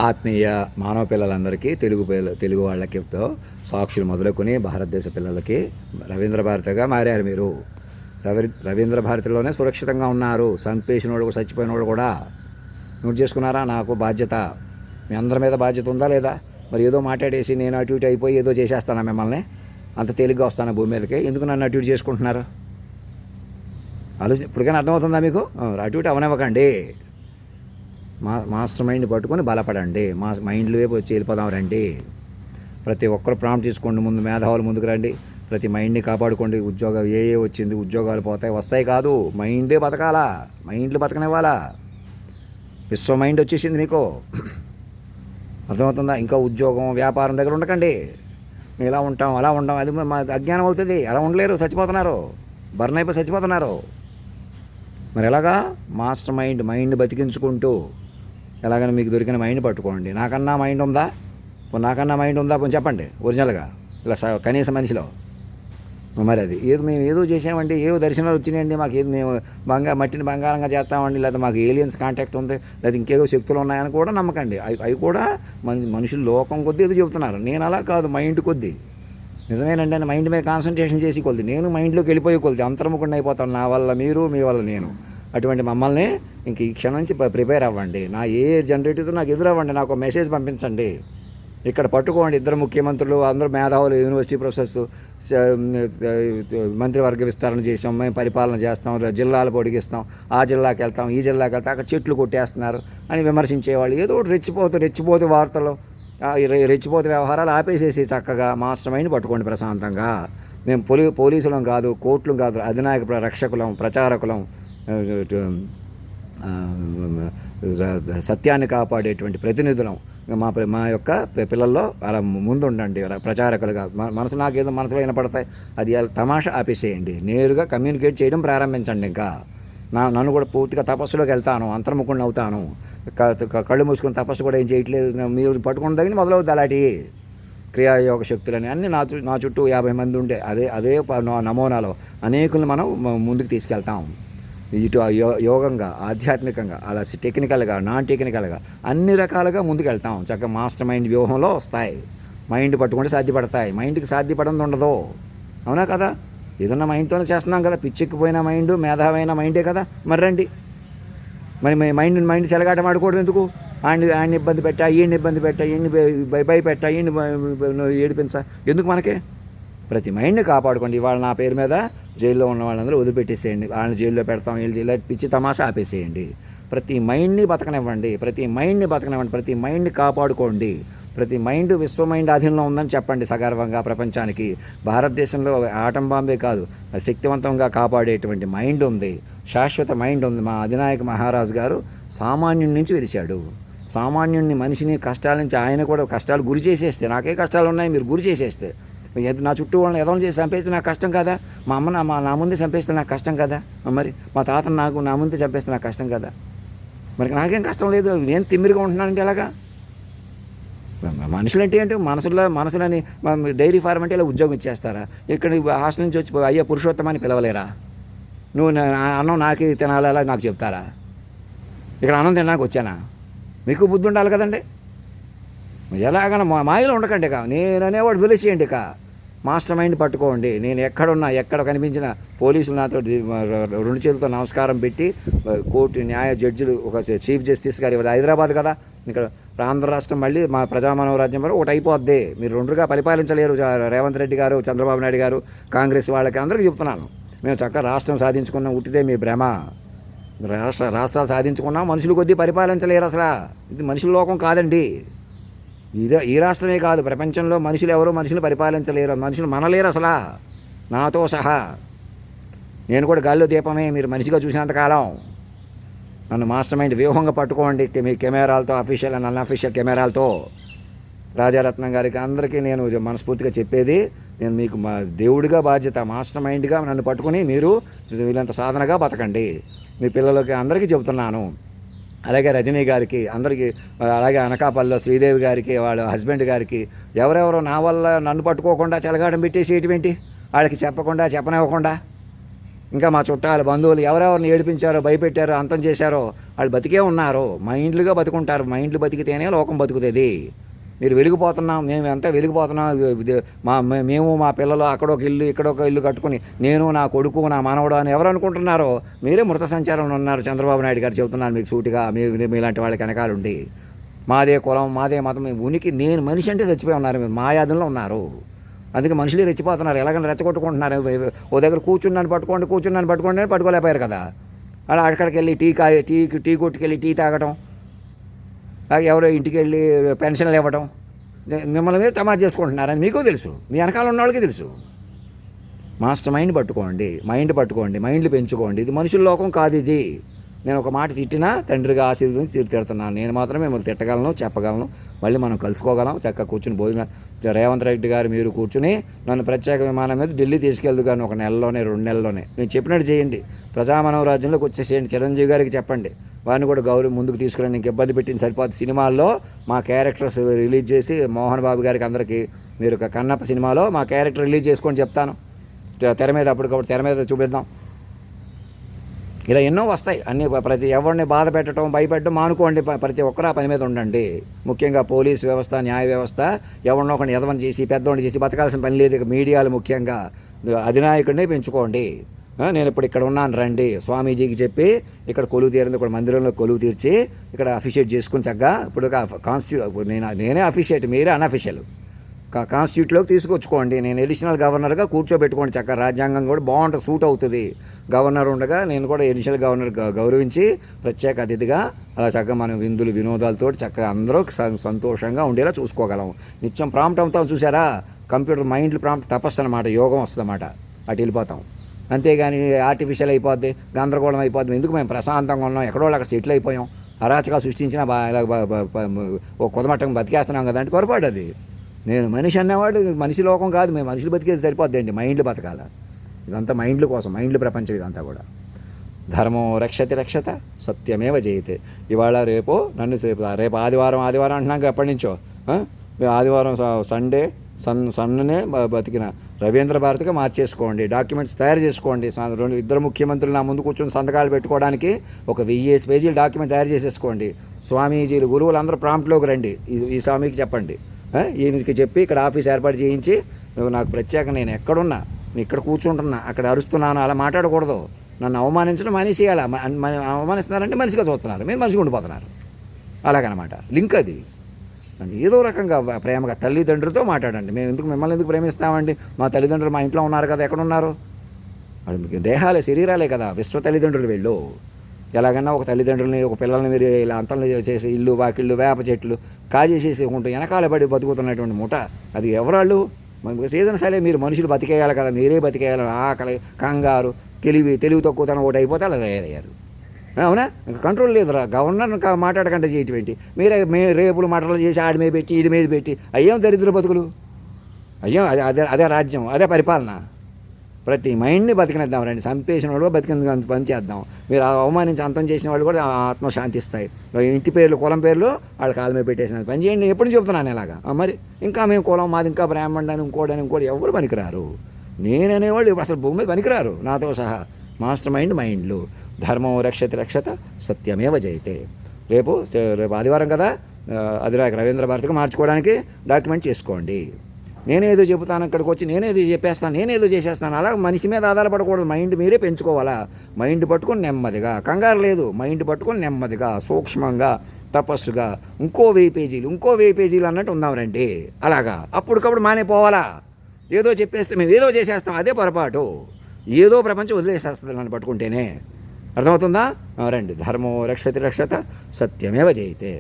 ఆత్మీయ మానవ పిల్లలందరికీ తెలుగు వాళ్ళకితో సాక్షులు మొదలుకొని భారతదేశ పిల్లలకి రవీంద్ర భారతిగా మారారు. మీరు రవీంద్ర భారతిలోనే సురక్షితంగా ఉన్నారు. చంపేసిన వాడు చచ్చిపోయిన వాడు కూడా నోట్ చేసుకున్నారా? నాకు బాధ్యత, మీ అందరి మీద బాధ్యత ఉందా లేదా? మరి ఏదో మాట్లాడేసి నేను అటు ఇటు అయిపోయి ఏదో చేసేస్తాను మిమ్మల్ని, అంత తేలిగ్గా వస్తాను భూమి మీదకి, ఎందుకు నన్ను అటు ఇటు చేసుకుంటున్నారు? ఇప్పటికైనా అర్థమవుతుందా మీకు? అటు ఇటు అవనివ్వకండి. మాస్టర్ మైండ్ పట్టుకొని బలపడండి. మా మైండ్లో వైపు వచ్చి వెళ్ళిపోదాం రండి. ప్రతి ఒక్కరు ప్రాంప్ట్ తీసుకోండి. ముందు మేధావులు ముందుకు రండి. ప్రతి మైండ్ని కాపాడుకోండి. ఉద్యోగం ఏ వచ్చింది, ఉద్యోగాలు వస్తాయి కాదు, మైండే బతకాలా, మైండ్లు బతకనివ్వాలా. విశ్వ మైండ్ వచ్చేసింది మీకు, అర్థమవుతుందా? ఇంకా ఉద్యోగం వ్యాపారం దగ్గర ఉండకండి. మేము ఇలా ఉంటాం అలా ఉంటాం, అది మా అజ్ఞానం అవుతుంది. అలా ఉండలేరు, చచ్చిపోతున్నారు, బర్న్ అయిపోయి చచ్చిపోతున్నారు. మరి ఎలాగా? మాస్టర్ మైండ్ బతికించుకుంటూ ఎలాగైనా మీకు దొరికిన మైండ్ పట్టుకోండి. నాకన్నా మైండ్ ఉందా? నాకన్నా మైండ్ ఉందా కొంచెం చెప్పండి ఒరిజినల్గా, ఇలా కనీస మనిషిలో. మరి అది మేము ఏదో చేసామండి, ఏదో దర్శనాలు వచ్చినాయండి, మాకు ఏది మేము మట్టిని బంగారంగా చేస్తామండి, లేదా మాకు ఏలియన్స్ కాంటాక్ట్ ఉంది, లేదా ఇంకేదో శక్తులు ఉన్నాయని కూడా నమ్మకండి. అవి కూడా మనుషులు లోకం కొద్దీ ఏదో చెబుతున్నారు. నేను అలా కాదు, మైండ్ కొద్దీ. నిజమేనండి అని మైండ్ మీద కాన్సన్ట్రేషన్ చేసి కొద్ది, నేను మైండ్లోకి వెళ్ళిపోయే కొద్ది అంతర్ముఖండి అయిపోతాను. నా వల్ల మీరు, మీ వల్ల నేను. అటువంటి మమ్మల్ని ఇంక ఈ క్షణం నుంచి ప్రిపేర్ అవ్వండి. నా ఏ జనరేటివ్తో నాకు ఎదురవ్వండి, నాకు మెసేజ్ పంపించండి. ఇక్కడ పట్టుకోండి. ఇద్దరు ముఖ్యమంత్రులు, అందరూ మేధావులు, యూనివర్సిటీ ప్రొఫెసర్స్, మంత్రివర్గ విస్తరణ చేసాం, మేము పరిపాలన చేస్తాం, జిల్లాలు పొడిగిస్తాం, ఆ జిల్లాకి వెళ్తాం, ఈ జిల్లాకి వెళ్తాం, అక్కడ చెట్లు కొట్టేస్తున్నారు అని విమర్శించేవాళ్ళు. ఏదో ఒకటి రెచ్చిపోతూ వార్తలు, రెచ్చిపోతే వ్యవహారాలు ఆపేసేసి చక్కగా మాస్టర్ మైండ్ పట్టుకోండి ప్రశాంతంగా. మేము పోలీసులం కాదు, కోర్టులం కాదు, అధినాయక రక్షకులం, ప్రచారకులం, సత్యాన్ని కాపాడేటువంటి ప్రతినిధులం. మా యొక్క పిల్లల్లో అలా ముందుండండి ప్రచారకులుగా. నాకేదో మనసులో వినపడతాయి, అది తమాషా ఆపేసేయండి. నేరుగా కమ్యూనికేట్ చేయడం ప్రారంభించండి. ఇంకా నన్ను కూడా పూర్తిగా తపస్సులోకి వెళ్తాను, అంతర్ముఖుడిని అవుతాను. కళ్ళు మూసుకుని తపస్సు కూడా ఏం చేయట్లేదు, మీరు పట్టుకుని తగిన మొదలవుద్ది అలాంటి క్రియాయోగ శక్తులని అన్నీ నా చుట్టూ 50 మంది ఉండే అదే నమూనాలో అనేకులను మనం ముందుకు తీసుకెళ్తాం. ఇటు యోగంగా, ఆధ్యాత్మికంగా, అలా టెక్నికల్గా, నాన్ టెక్నికల్గా అన్ని రకాలుగా ముందుకు వెళ్తాం. చక్కగా మాస్టర్ మైండ్ వ్యూహంలో వస్తాయి. మైండ్ పట్టుకుంటే సాధ్యపడతాయి. మైండ్కి సాధ్యపడంది ఉండదు, అవునా కదా? ఏదన్నా మైండ్తోనే చేస్తున్నాం కదా. పిచ్చెక్కిపోయిన మైండ్, మేధావైన మైండే కదా. మరి రండి, మరి మైండ్ చెలగాట ఆడుకోవడం ఎందుకు? ఆయన్ని ఇబ్బంది పెట్టా, ఈయన్ని ఇబ్బంది పెట్టా, ఈయన్ని భయపెట్టా, ఈయన్ని ఏడిపించా ఎందుకు మనకే? ప్రతి మైండ్ని కాపాడుకోండి. ఇవాళ నా పేరు మీద జైల్లో ఉన్న వాళ్ళందరూ వదిలిపెట్టేసేయండి. వాళ్ళని జైల్లో పెడతాం, వీళ్ళు జైల్లో పిచ్చి తమాషా ఆపేసేయండి. ప్రతి మైండ్ని బతకనివ్వండి, ప్రతి మైండ్ని కాపాడుకోండి. ప్రతి మైండ్ విశ్వ మైండ్ ఆధీనంలో ఉందని చెప్పండి సగర్వంగా ప్రపంచానికి. భారతదేశంలో ఆటం బాంబే కాదు, శక్తివంతంగా కాపాడేటువంటి మైండ్ ఉంది, శాశ్వత మైండ్ ఉంది. మా అధినాయక మహారాజు గారు సామాన్యుడి నుంచి వెలిశాడు. సామాన్యుడిని, మనిషిని కష్టాల నుంచి ఆయన కూడా కష్టాలు గురి చేసేస్తే, నాకే కష్టాలు ఉన్నాయి మీరు గురి చేసేస్తే, నా చుట్టూ వాళ్ళని ఎదవని చేసి చంపేస్తే నాకు కష్టం కదా? మా అమ్మ నా ముందే చంపేస్తే నాకు కష్టం కదా? మరి మా తాతను నా ముందే చంపేస్తే నాకు కష్టం కదా? మరి నాకేం కష్టం లేదు, నేను తిమ్మిరిగా ఉంటున్నానంటే ఎలాగా? మనుషులు అంటే ఏంటి? మనసులని డైరీ ఫార్మ్ అంటే ఇలా ఉద్యోగం ఇచ్చేస్తారా? ఇక్కడ హాస్టల్ నుంచి వచ్చి అయ్యా పురుషోత్తమాన్ని పిలవలేరా? నువ్వు అన్నం నాకే తినాలి అలా నాకు చెప్తారా? ఇక్కడ అన్నం తినడానికి వచ్చానా? మీకు బుద్ధి ఉండాలి కదండి. ఎలాగైనా మాయలో ఉండకండి. నేను అనేవాడు వదిలేసేయండి. మాస్టర్ మైండ్ పట్టుకోండి. నేను ఎక్కడ కనిపించిన పోలీసులు నాతో 2 చేతులతో నమస్కారం పెట్టి, కోర్టు న్యాయ జడ్జిలు, ఒక చీఫ్ జస్టిస్ గారు, ఇవాళ హైదరాబాద్ కదా, ఇక్కడ ఆంధ్ర రాష్ట్రం మళ్ళీ మా ప్రజామానవ రాజ్యం వరకు ఒకటి అయిపోద్ది. మీరు 2గా పరిపాలించలేరు. రేవంత్ రెడ్డి గారు, చంద్రబాబు నాయుడు గారు, కాంగ్రెస్ వాళ్ళకి అందరికీ చెప్తున్నాను, మేము చక్కగా రాష్ట్రం సాధించుకున్నాం, ఉట్టిదే మీ భ్రమ. రాష్ట్రాలు సాధించుకున్నాం, మనుషులు కొద్దీ పరిపాలించలేరు. అసలు ఇది మనుషుల లోకం కాదండి. ఈ రాష్ట్రమే కాదు, ప్రపంచంలో మనుషులు పరిపాలించలేరు, మనుషులు మనలేరు అసలు, నాతో సహా. నేను కూడా గాల్లో దీపమే మీరు మనిషిగా చూసినంతకాలం. నన్ను మాస్టర్ మైండ్ వ్యూహంగా పట్టుకోండి. మీ కెమెరాలతో, అఫీషియల్ అండ్ అన్అఫీషియల్ కెమెరాలతో. రాజారత్నం గారికి అందరికీ నేను మనస్ఫూర్తిగా చెప్పేది, నేను మీకు మా దేవుడిగా బాధ్యత. మాస్టర్ మైండ్గా నన్ను పట్టుకుని మీరు వీళ్ళంత సాధనగా బతకండి. మీ పిల్లలకి అందరికీ చెబుతున్నాను. అలాగే రజనీ గారికి, అందరికీ, అలాగే అనకాపల్లిలో శ్రీదేవి గారికి, వాళ్ళ హస్బెండ్ గారికి, ఎవరెవరో నా వల్ల నన్ను పట్టుకోకుండా చెలగాటం పెట్టేసి ఎటువంటి వాళ్ళకి చెప్పనివ్వకుండా ఇంకా మా చుట్టాలు బంధువులు ఎవరెవరిని ఏడిపించారో భయపెట్టారో అంతం చేశారో వాళ్ళు బతికే ఉన్నారు. మైండ్లుగా బతుకుంటారు. మైండ్లు బతికితేనే లోకం బతుకుతుంది. మీరు వెలిగిపోతున్నాం, మేము ఎంత వెలిగిపోతున్నాం. మేము మా పిల్లలు అక్కడొక ఇల్లు ఇక్కడొక ఇల్లు కట్టుకుని నేను నా కొడుకు నా మనవడు అని ఎవరు అనుకుంటున్నారో మీరే మృత సంచారంలో ఉన్నారు. చంద్రబాబు నాయుడు గారు చెబుతున్నాను మీకు సూటిగా, మీలాంటి వాళ్ళకి వెనకాలండి. మాదే కులం మాదే మతం ఉనికి, నేను మనిషి అంటే చచ్చిపోయి ఉన్నారు. మీరు మాయాదంలో ఉన్నారు. అందుకే మనుషులు రెచ్చిపోతున్నారు. ఎలాగైనా రెచ్చగొట్టుకుంటున్నారు. ఓ దగ్గర కూర్చున్నాను పట్టుకోండి అని పట్టుకోలేకపోయారు కదా. అలా అక్కడికి వెళ్ళి టీ కొట్టుకెళ్ళి టీ తాగటం, ఎవరో ఇంటికి వెళ్ళి పెన్షన్లు ఇవ్వటం, మిమ్మల్ని మీద తమాషా చేసుకుంటున్నారని మీకు తెలుసు, మీ వెనకాల ఉన్న వాళ్ళకి తెలుసు. మాస్టర్ మైండ్ పట్టుకోండి, మైండ్లు పెంచుకోండి. ఇది మనుషుల లోకం కాదు ఇది. నేను ఒక మాట తిట్టినా తండ్రిగా ఆశీర్వదించి తిడుతున్నాను. నేను మాత్రమే మిమ్మల్ని తిట్టగలను, చెప్పగలను. మళ్ళీ మనం కలుసుకోగలం. చక్కగా కూర్చుని భోజనం రేవంత్ రెడ్డి గారు మీరు కూర్చుని నన్ను ప్రత్యేక విమానం మీద ఢిల్లీ తీసుకెళ్దు కానీ 1 నెలలోనే 2 నెలల్లోనే నేను చెప్పినట్టు చేయండి. ప్రజామానవ రాజ్యంలోకి వచ్చేసేయండి. చిరంజీవి గారికి చెప్పండి, వారిని కూడా గౌరవం ముందుకు తీసుకురండి. ఇంక ఇబ్బంది పెట్టింది సరిపోతుంది. సినిమాల్లో మా క్యారెక్టర్స్ రిలీజ్ చేసి మోహన్ బాబు గారికి అందరికీ మీరు కన్నప్ప సినిమాలో మా క్యారెక్టర్ రిలీజ్ చేసుకొని చెప్తాను. తెర మీద అప్పటికప్పుడు తెర మీద చూపిద్దాం. ఇలా ఎన్నో వస్తాయి. అన్నీ ప్రతి ఎవరిని బాధ పెట్టడం భయపెట్టడం మానుకోండి. ప్రతి ఒక్కరు ఆ పని మీద ఉండండి. ముఖ్యంగా పోలీస్ వ్యవస్థ, న్యాయ వ్యవస్థ ఎవరినో ఒకరిని ఎదవని చేసి పెద్దోడిని చేసి బతకాల్సిన పని లేదు. మీడియాలు ముఖ్యంగా అధినాయకుడిని పెంచుకోండి. నేను ఇప్పుడు ఇక్కడ ఉన్నాను రండి, స్వామీజీకి చెప్పి ఇక్కడ కొలువు తీరింది, ఇక్కడ మందిరంలో కొలువు తీర్చి ఇక్కడ అఫిషియేట్ చేసుకుని చక్కగా ఇప్పుడు నేనే అఫిషియేట్, మీరే అన్అఫిషియల్. కాన్స్టిట్యూట్లోకి తీసుకొచ్చుకోండి. నేను అడిషనల్ గవర్నర్గా కూర్చోబెట్టుకోండి. చక్కగా రాజ్యాంగం కూడా బాగుంటుంది, సూట్ అవుతుంది. గవర్నర్ ఉండగా నేను కూడా అడిషనల్ గవర్నర్ గౌరవించి ప్రత్యేక అతిథిగా అలా చక్కగా మనం విందులు వినోదాలతో చక్కగా అందరూ సంతోషంగా ఉండేలా చూసుకోగలం. నిత్యం ప్రాంప్ట్ అవుతాం చూసారా, కంప్యూటర్ మైండ్లు ప్రాంప్ట్ తపస్సు అనమాట, యోగం వస్తుంది అన్నమాట. అటు వెళ్ళిపోతాం. అంతేగాని ఆర్టిఫిషియల్ అయిపోద్ది, గందరగోళం అయిపోద్ది. ఎందుకు మేము ప్రశాంతంగా ఉన్నాం, ఎక్కడో అక్కడ సెటిల్ అయిపోయాం. అరాచగా సృష్టించిన ఓ కొదమట్టం బతికేస్తున్నాం కదా అంటే పొరపాటు అది. నేను మనిషి అన్నవాడు మనిషి లోకం కాదు. మేము మనుషులు బతికేది సరిపోద్దండి. మైండ్లు బతకాల. ఇదంతా మైండ్ల కోసం, మైండ్ల ప్రపంచం ఇదంతా కూడా. ధర్మో రక్షత సత్యమేవ జయతే. ఇవాళ రేపు రేపు ఆదివారం అంటున్నాక ఎప్పటి నుంచో మేము ఆదివారం సండే సన్నే బతికిన రవీంద్ర భారతిగా మార్చేసుకోండి. డాక్యుమెంట్స్ తయారు చేసుకోండి. 2 ముఖ్యమంత్రులు నా ముందు కూర్చొని సంతకాలు పెట్టుకోవడానికి ఒక 1000 పేజీలు డాక్యుమెంట్ తయారు చేసేసుకోండి. స్వామీజీలు గురువులు అందరూ ప్రాంప్ట్లోకి రండి. ఈ స్వామికి చెప్పండి, ఈయనకి చెప్పి ఇక్కడ ఆఫీస్ ఏర్పాటు చేయించి నాకు ప్రత్యేక నేను ఎక్కడున్నా ఇక్కడ కూర్చుంటున్నా అక్కడ అరుస్తున్నాను అలా మాట్లాడకూడదు. నన్ను అవమానించడం మనిషియాలి. అవమానిస్తున్నారంటే మనిషిగా చూస్తున్నారు, మీరు మనిషిగా ఉండిపోతున్నారు. అలాగనమాట లింక్ అది. ఏదో రకంగా ప్రేమగా తల్లిదండ్రులతో మాట్లాడండి. మేము మిమ్మల్ని ఎందుకు ప్రేమిస్తామండి, మా తల్లిదండ్రులు మా ఇంట్లో ఉన్నారు కదా, ఎక్కడున్నారు వాళ్ళు? మీకు దేహాలే శరీరాలే కదా, విశ్వ తల్లిదండ్రులు వీళ్ళు. ఎలాగన్నా ఒక తల్లిదండ్రులని ఒక పిల్లల్ని మీరు ఇలా అంతంలో చేసేసి ఇల్లు వాకిళ్ళు వేప చెట్లు కాజేసేసి ఉంటూ వెనకాల పడి బతుకుతున్నటువంటి మూట అది ఎవరాళ్ళు? ఏదైనా సరే మీరు మనుషులు బతికేయాలి కదా, మీరే బతికేయాలి. ఆకలి, కంగారు, తెలివి తక్కువతనం ఒకటి అయిపోతే అలా తయారయ్యారు. అవునా? ఇంకా కంట్రోల్ లేదురా. గవర్నర్ మాట్లాడకుండా చేయటం ఏంటి? మీరే రేపులు మటలు చేసి ఆడి మీద పెట్టి ఈడి మీద పెట్టి అయ్యేం దరిద్ర బతుకులు, అయ్యో అదే రాజ్యం, అదే పరిపాలన. ప్రతి మైండ్ని బతికినిద్దాం రండి. చంపేసిన వాళ్ళు బతికిన పని చేద్దాం. మీరు అవమానించి అంతం చేసిన వాళ్ళు కూడా ఆత్మ శాంతిస్తాయి. ఇంటి పేర్లు కులం పేర్లు వాళ్ళ కాళ్ళ మీద పెట్టేసిన పని చేయండి. నేను ఎప్పుడు చెప్తున్నాను ఇలాగా. మరి ఇంకా మేము కులం మాది ఇంకా బ్రాహ్మణుడు ఇంకోటి ఎవరు పనికిరారు. నేననేవాళ్ళు అసలు భూమి మీద పనికిరారు నాతో సహా. మాస్టర్ మైండ్లు. ధర్మం రక్షత సత్యమేవ జయతే. రేపు ఆదివారం కదా, అధినాయక రవీంద్ర భారతిగా మార్చుకోవడానికి డాక్యుమెంట్ చేసుకోండి. నేనేదో చెబుతాను, అక్కడికి వచ్చి నేనేదో చెప్పేస్తాను, నేనేదో చేసేస్తాను. అలా మనిషి మీద ఆధారపడకూడదు. మైండ్ మీరే పెంచుకోవాలా. మైండ్ పట్టుకొని నెమ్మదిగా, కంగారు లేదు, మైండ్ పట్టుకొని నెమ్మదిగా సూక్ష్మంగా తపస్సుగా ఇంకో 1000 పేజీలు అన్నట్టు ఉందామండి. అలాగా అప్పటికప్పుడు మానేపోవాలా. ఏదో చెప్పేస్తే మేము ఏదో చేసేస్తాం, అదే పొరపాటు. ఏదో ప్రపంచం వదిలేసేస్తుంది నన్ను పట్టుకుంటేనే. అర్థమవుతుందా? రండి. ధర్మో రక్షత సత్యమేవ జయతే.